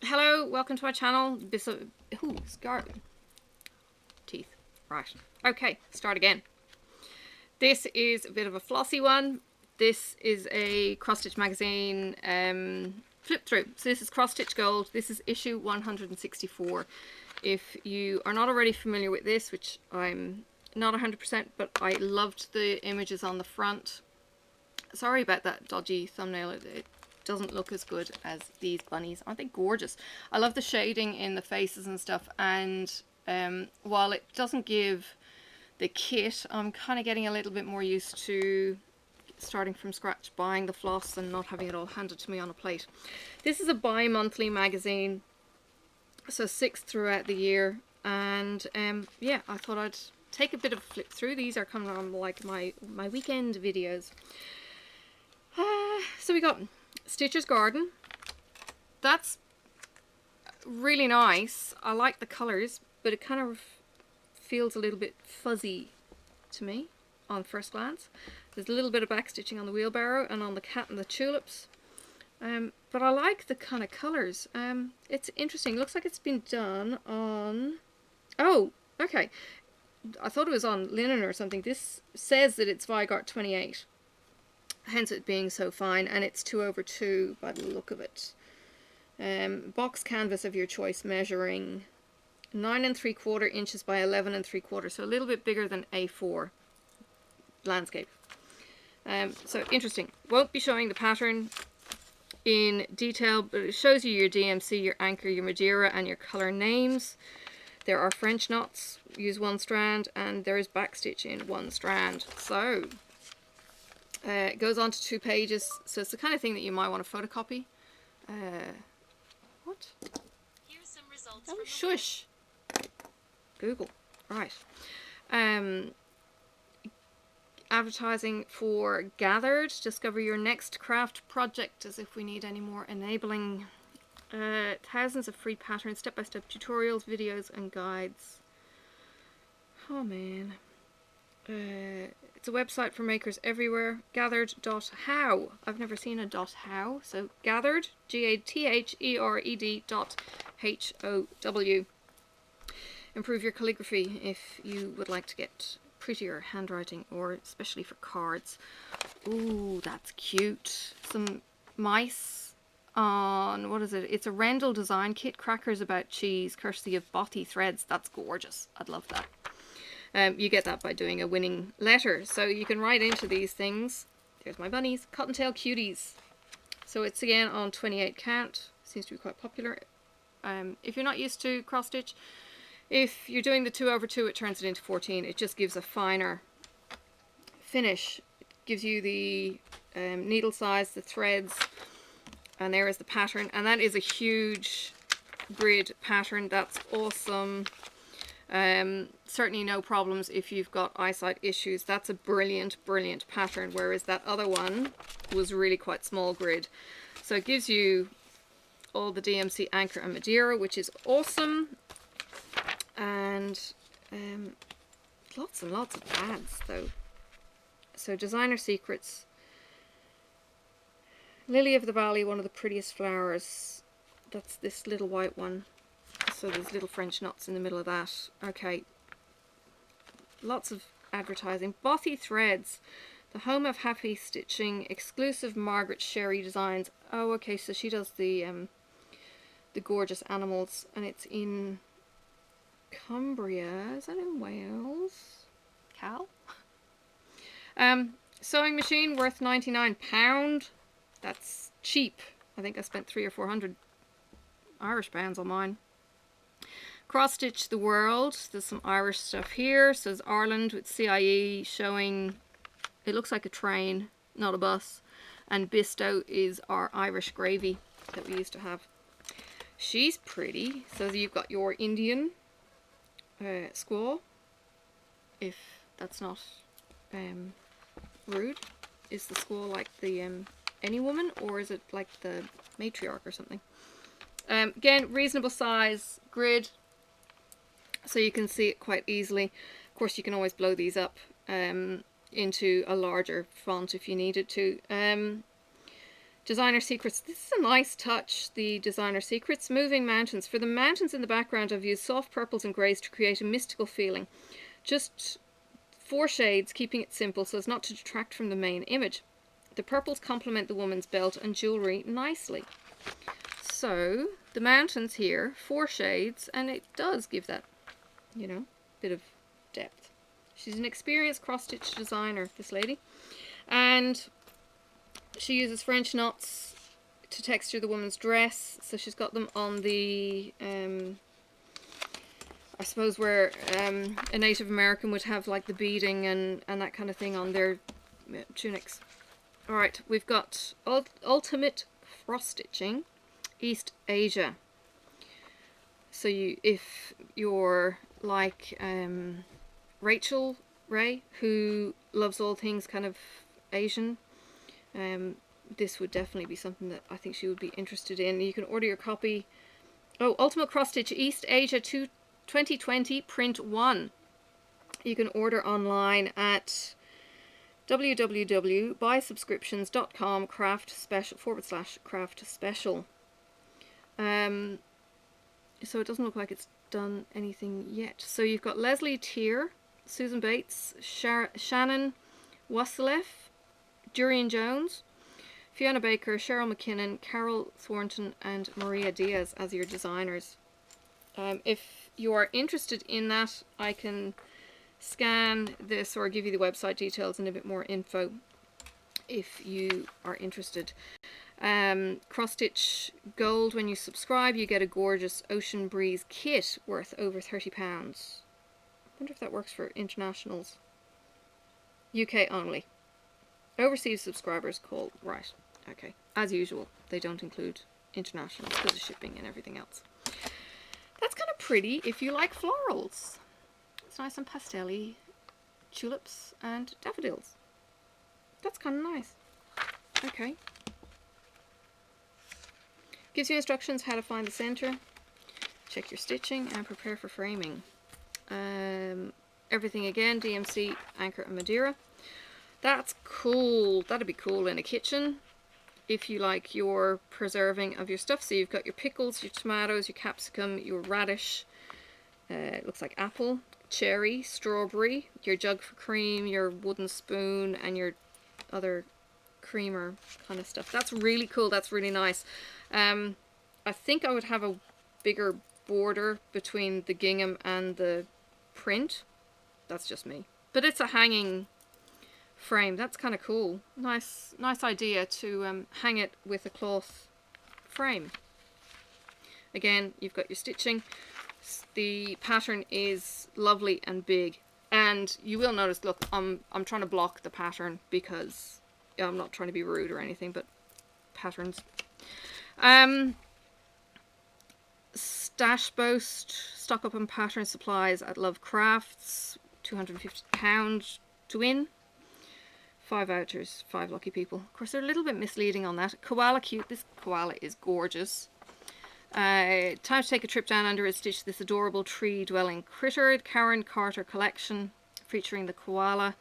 Hello, welcome to my channel. Ooh, scar teeth. Right. Okay, start again. This is a bit of a flossy one. This is a cross stitch magazine flip through. So this is cross stitch gold. This is issue 164. If you are not already familiar with this, which I'm not 100%, but I loved the images on the front. Sorry about that dodgy thumbnail. It doesn't look as good as these bunnies. Aren't they gorgeous? I love the shading in the faces and stuff, and while it doesn't give the kit, I'm kind of getting a little bit more used to starting from scratch, buying the floss and not having it all handed to me on a plate. This is a bi-monthly magazine, so 6 throughout the year, and yeah, I thought I'd take a bit of a flip through. These are kind of like my weekend videos. So we got Stitcher's Garden. That's really nice. I like the colours, but it kind of feels a little bit fuzzy to me on first glance. There's a little bit of backstitching on the wheelbarrow and on the cat and the tulips. But I like the kind of colours. It's interesting. It looks like it's been done on... Oh, okay. I thought it was on linen or something. This says that it's Vigart 28. Hence it being so fine, and it's 2/2 by the look of it. Box canvas of your choice, measuring 9 3/4 inches by 11 3/4, so a little bit bigger than A4 landscape. So interesting. Won't be showing the pattern in detail, but it shows you your DMC, your anchor, your Madeira, and your color names. There are French knots, use 1 strand, and there is backstitch in 1 strand. So it goes on to 2 pages, so it's the kind of thing that you might want to photocopy. What? Here's some results Oh, from shush. Google. Right. Advertising for Gathered. Discover your next craft project, as if we need any more enabling. Thousands of free patterns, step-by-step tutorials, videos, and guides. Oh, man. It's a website for makers everywhere. Gathered.how. I've never seen a .how. So Gathered, GATHERED.HOW. Improve your calligraphy if you would like to get prettier handwriting, or especially for cards. Ooh, that's cute. Some mice on, what is it? It's a Rendell design kit. Crackers about cheese, courtesy of Bothy Threads. That's gorgeous. I'd love that. You get that by doing a winning letter. So you can write into these things. There's my bunnies. Cottontail Cuties. So it's again on 28 count. Seems to be quite popular. If you're not used to cross stitch, if you're doing the 2/2, it turns it into 14. It just gives a finer finish. It gives you the needle size, the threads, and there is the pattern. And that is a huge grid pattern. That's awesome. Certainly no problems if you've got eyesight issues. That's a brilliant pattern, whereas that other one was really quite small grid. So it gives you all the DMC, anchor, and Madeira, which is awesome. And lots and lots of ads though. So Designer Secrets, Lily of the Valley, one of the prettiest flowers. That's this little white one. So there's little French knots in the middle of that. Okay. Lots of advertising. Bothy Threads, the home of happy stitching, exclusive Margaret Sherry designs. Oh, okay, so she does the gorgeous animals, and it's in Cumbria. Is that in Wales? Cal? Sewing machine worth £99. That's cheap. I think I spent 300 or 400 Irish pounds on mine. Cross Stitch the World. There's some Irish stuff here. So there's Ireland with CIE showing, it looks like a train, not a bus. And Bisto is our Irish gravy that we used to have. She's pretty. So you've got your Indian squaw, if that's not rude. Is the squaw like the any woman, or is it like the matriarch or something? Again, reasonable size grid, so you can see it quite easily. Of course, you can always blow these up into a larger font if you needed to. Designer Secrets. This is a nice touch, the Designer Secrets. Moving mountains. For the mountains in the background, I've used soft purples and greys to create a mystical feeling. Just 4 shades, keeping it simple so as not to detract from the main image. The purples complement the woman's belt and jewellery nicely. So, the mountains here, 4 shades, and it does give that, you know, bit of depth. She's an experienced cross-stitch designer, this lady. And she uses French knots to texture the woman's dress. So she's got them on the, I suppose where a Native American would have like the beading and that kind of thing on their tunics. Alright, we've got Ultimate Cross-Stitching, East Asia. So if you're like Rachel Ray, who loves all things kind of Asian, this would definitely be something that I think she would be interested in. You can order your copy. Oh, Ultimate Cross Stitch East Asia 2020 print 1. You can order online at www.buysubscriptions.com /craft special. So it doesn't look like it's done anything yet. So you've got Leslie Tier, Susan Bates, Shannon Wassileff, Durian Jones, Fiona Baker, Cheryl McKinnon, Carol Thornton and Maria Diaz as your designers. If you are interested in that, I can scan this or give you the website details and a bit more info if you are interested. Cross Stitch Gold, when you subscribe you get a gorgeous Ocean Breeze kit worth over £30. I wonder if that works for internationals. UK only. Overseas subscribers call. Right, okay. As usual, they don't include internationals because of shipping and everything else. That's kind of pretty if you like florals. It's nice and pastel-y. Tulips and daffodils. That's kind of nice. Okay. Gives you instructions how to find the center, check your stitching and prepare for framing. Everything again, DMC, Anchor and Madeira. That's cool. That'd be cool in a kitchen if you like your preserving of your stuff. So you've got your pickles, your tomatoes, your capsicum, your radish, it looks like apple, cherry, strawberry, your jug for cream, your wooden spoon and your other creamer kind of stuff. That's really cool. That's really nice. I think I would have a bigger border between the gingham and the print. That's just me. But it's a hanging frame. That's kind of cool. Nice idea to hang it with a cloth frame. Again, you've got your stitching. The pattern is lovely and big, and you will notice, look, I'm trying to block the pattern because I'm not trying to be rude or anything, but patterns. Stash Boast, stock up on pattern supplies at Love Crafts, £250 to win. 5 vouchers, 5 lucky people. Of course, they're a little bit misleading on that. Koala Cute. This koala is gorgeous. Time to take a trip down under and stitch this adorable tree-dwelling critter. Karen Carter collection featuring the koala.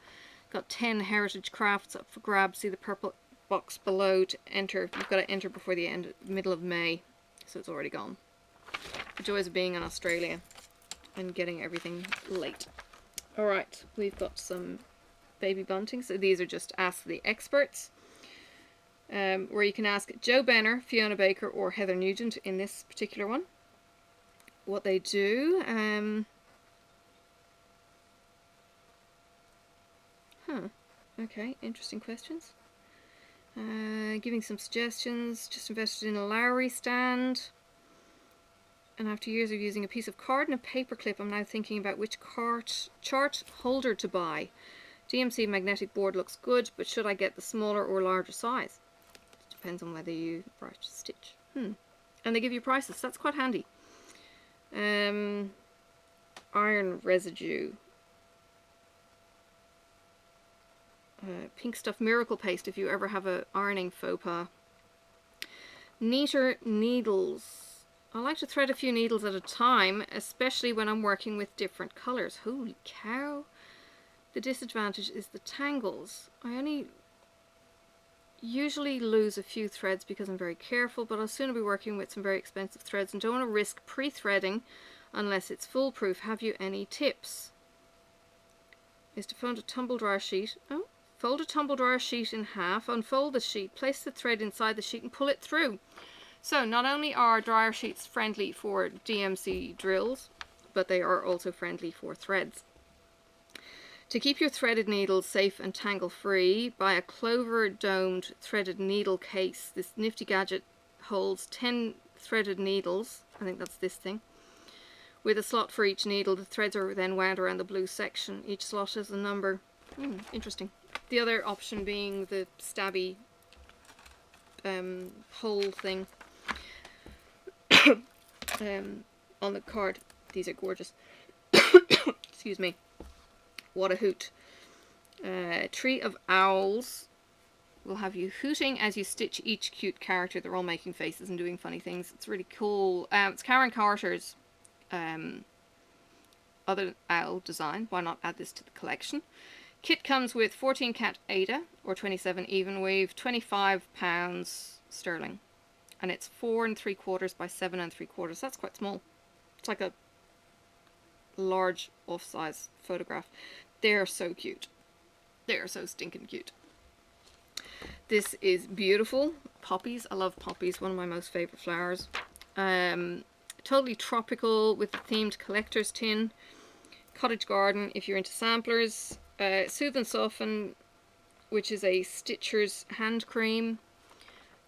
Got 10 heritage crafts up for grabs. See the purple box below to enter. You've got to enter before the middle of May, so it's already gone. The joys of being in Australia and getting everything late. Alright, we've got some baby bunting. So these are just Ask the Experts, where you can ask Joe Benner, Fiona Baker or Heather Nugent in this particular one what they do. Okay, interesting questions. Giving some suggestions. Just invested in a Lowry stand, and after years of using a piece of card and a paper clip, I'm now thinking about which chart holder to buy. DMC magnetic board looks good, but should I get the smaller or larger size? It depends on whether you stitch. And they give you prices. That's quite handy. Iron residue. Pink Stuff Miracle Paste if you ever have a ironing faux pas. Neater needles. I like to thread a few needles at a time, especially when I'm working with different colours. Holy cow. The disadvantage is the tangles. usually lose a few threads because I'm very careful, but I'll soon be working with some very expensive threads and don't want to risk pre-threading unless it's foolproof. Have you any tips? Is to fold a tumble dryer sheet. Oh, fold a tumble dryer sheet in half, unfold the sheet, place the thread inside the sheet and pull it through. So not only are dryer sheets friendly for DMC drills, but they are also friendly for threads. To keep your threaded needles safe and tangle-free, buy a clover domed threaded needle case. This nifty gadget holds 10 threaded needles, I think that's this thing, with a slot for each needle. The threads are then wound around the blue section. Each slot has a number. Interesting. The other option being the stabby hole thing on the card. These are gorgeous. Excuse me. What a hoot. Tree of Owls will have you hooting as you stitch each cute character. They're all making faces and doing funny things. It's really cool. It's Karen Carter's other owl design. Why not add this to the collection? Kit comes with 14 cat Ada or 27 even weave, £25 sterling, and it's 4 3/4 by 7 3/4. That's quite small. It's like a large off-size photograph. They're so cute. They're so stinking cute. This is beautiful. Poppies. I love poppies. One of my most favorite flowers. Totally tropical with a themed collector's tin. Cottage garden if you're into samplers. Soothe and Soften, which is a Stitcher's hand cream.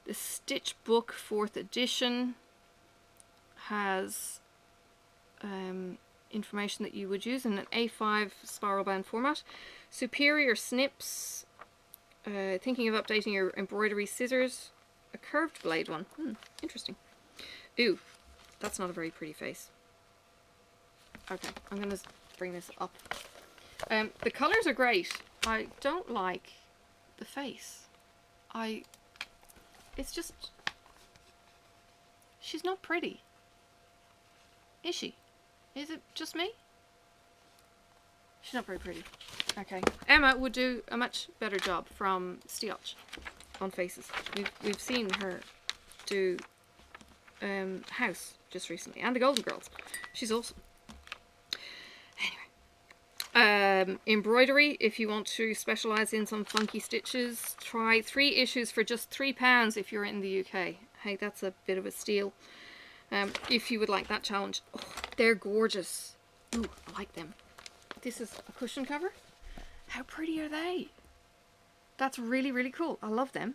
The Stitch Book 4th edition has information that you would use in an A5 spiral bound format. Superior Snips, thinking of updating your embroidery scissors. A curved blade one. Interesting. Ooh, that's not a very pretty face. Okay, I'm going to bring this up. The colours are great. I don't like the face. It's just, she's not pretty. Is she? Is it just me? She's not very pretty. Okay. Emma would do a much better job from TicWatch on faces. We've seen her do House just recently, and the Golden Girls. She's awesome. Anyway. Embroidery, if you want to specialise in some funky stitches, try 3 issues for just £3 if you're in the UK. Hey, that's a bit of a steal. If you would like that challenge. Oh, they're gorgeous. Ooh, I like them. This is a cushion cover. How pretty are they? That's really, really cool. I love them.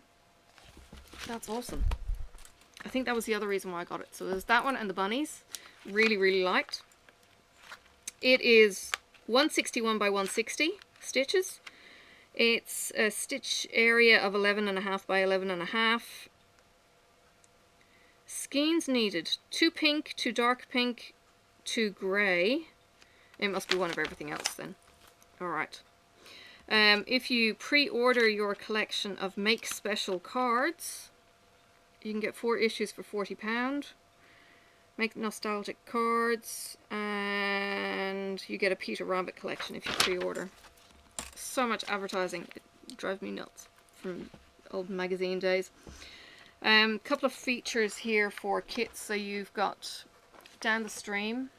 That's awesome. I think that was the other reason why I got it. So there's that one and the bunnies. Really, really liked. It is 161 by 160 stitches. It's a stitch area of 11.5 by 11.5. Skeins needed. 2 pink, 2 dark pink, 2 grey. It must be one of everything else then. Alright. If you pre-order your collection of Make Special cards, you can get 4 issues for £40. Make nostalgic cards, and you get a Peter Rabbit collection if you pre-order. So much advertising. It drives me nuts from old magazine days. Couple of features here for kits. So you've got Down the Stream.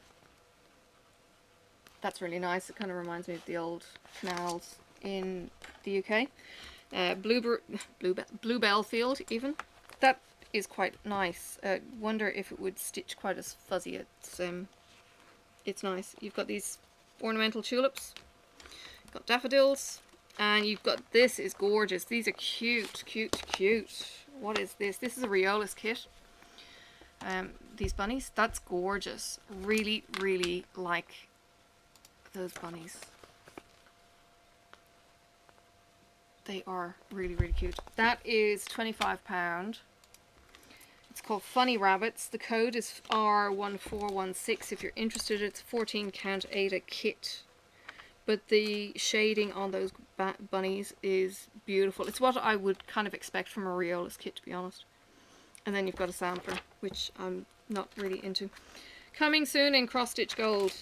That's really nice. It kind of reminds me of the old canals in the UK. Bluebell Field even. That is quite nice. Wonder if it would stitch quite as fuzzy. It's nice. You've got these ornamental tulips. You've got daffodils. And you've got, this is gorgeous. These are cute, cute, cute. What is this? This is a Riolis kit. These bunnies, that's gorgeous. Really, really like those bunnies. They are really, really cute. That is £25. It's called Funny Rabbits. The code is R1416. If you're interested, it's 14 count Ada kit. But the shading on those bunnies is beautiful. It's what I would kind of expect from a Riolis kit, to be honest. And then you've got a sampler, which I'm not really into. Coming soon in cross-stitch gold.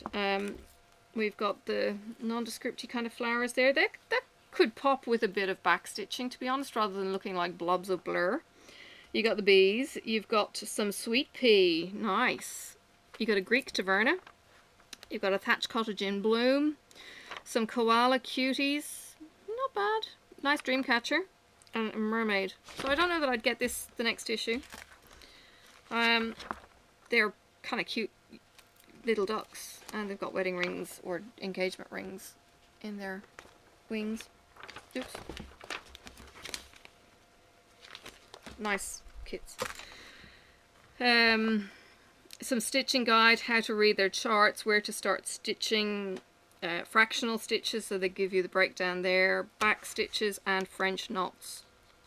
We've got the nondescript-y kind of flowers there. That could pop with a bit of back stitching, to be honest, rather than looking like blobs of blur. You got the bees. You've got some sweet pea. Nice. You got a Greek taverna. You've got a thatch cottage in bloom. Some koala cuties. Not bad. Nice dream catcher. And a mermaid. So I don't know that I'd get this the next issue. They're kind of cute little ducks. And they've got wedding rings or engagement rings in their wings. Oops. Nice kits. Some stitching guide, how to read their charts, where to start stitching, fractional stitches, so they give you the breakdown there, back stitches, and French knots.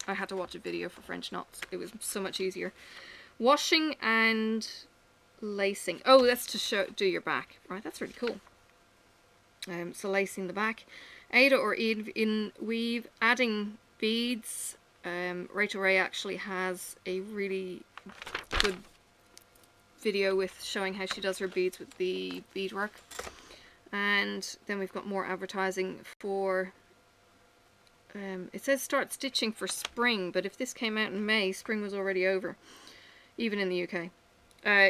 I had to watch a video for French knots. It was so much easier. Washing and lacing. Oh, that's to do your back. Right, that's really cool. So lacing the back. Ada or in weave, adding beads. Rachel Ray actually has a really good video with showing how she does her beads with the beadwork. And then we've got more advertising for, it says start stitching for spring, but if this came out in May, spring was already over, even in the UK.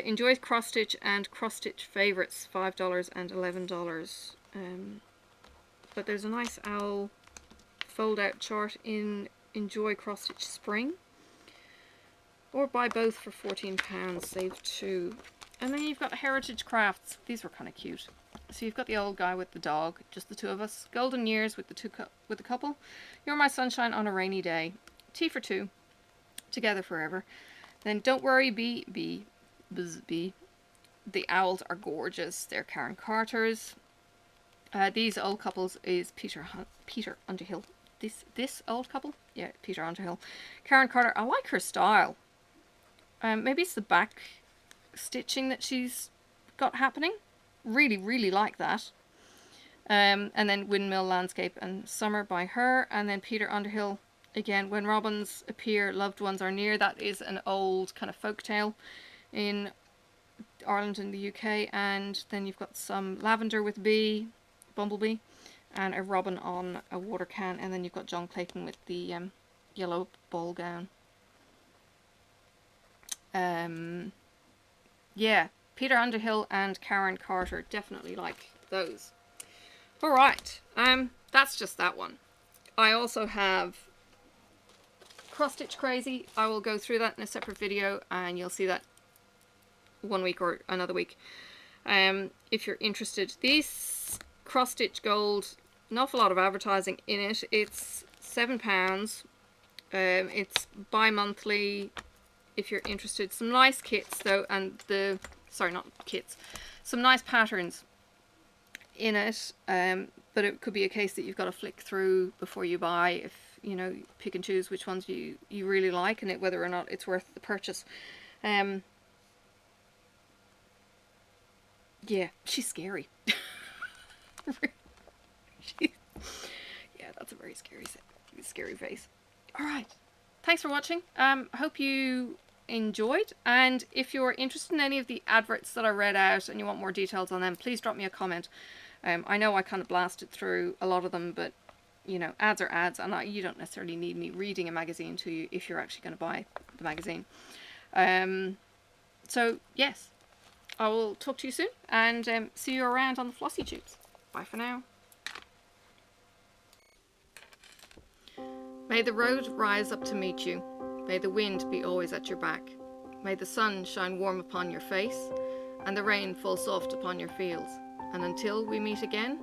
Enjoy cross stitch and cross stitch favorites, $5 and $11. But there's a nice owl fold out chart in Enjoy cross stitch spring, or buy both for £14, save 2. And then you've got Heritage Crafts. These were kind of cute. So you've got the old guy with the dog, just the two of us. Golden Years with the couple. You're My Sunshine on a Rainy Day. Tea for 2. Together Forever. Then Don't Worry, Bee. The owls are gorgeous. They're Karen Carter's. These old couples is Peter Underhill. This old couple? Yeah, Peter Underhill. Karen Carter, I like her style. Maybe it's the back stitching that she's got happening. Really, really like that. And then Windmill Landscape and Summer by her. And then Peter Underhill, again, When Robins Appear, Loved Ones Are Near. That is an old kind of folk tale in Ireland and the UK. And then you've got some Lavender with Bumblebee. And a robin on a water can, and then you've got John Clayton with the yellow ball gown. Yeah, Peter Underhill and Karen Carter, definitely like those. Alright, that's just that one. I also have Cross Stitch Crazy. I will go through that in a separate video, and you'll see that one week or another week. If you're interested. These Cross Stitch Gold, an awful lot of advertising in it. It's £7. It's bi-monthly if you're interested. Some nice kits though, and sorry, not kits, some nice patterns in it, but it could be a case that you've got to flick through before you buy, if you know, pick and choose which ones you really like, and whether or not it's worth the purchase. Yeah, she's scary. Yeah, that's a very scary face. Alright, thanks for watching. Hope you enjoyed, and if you're interested in any of the adverts that I read out and you want more details on them, please drop me a comment. I know I kind of blasted through a lot of them, but you know, ads are ads, and you don't necessarily need me reading a magazine to you if you're actually going to buy the magazine. So yes, I will talk to you soon, and see you around on the flossy tubes. Bye for now. May the road rise up to meet you. May the wind be always at your back. May the sun shine warm upon your face, and the rain fall soft upon your fields. And until we meet again,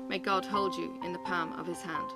may God hold you in the palm of his hand.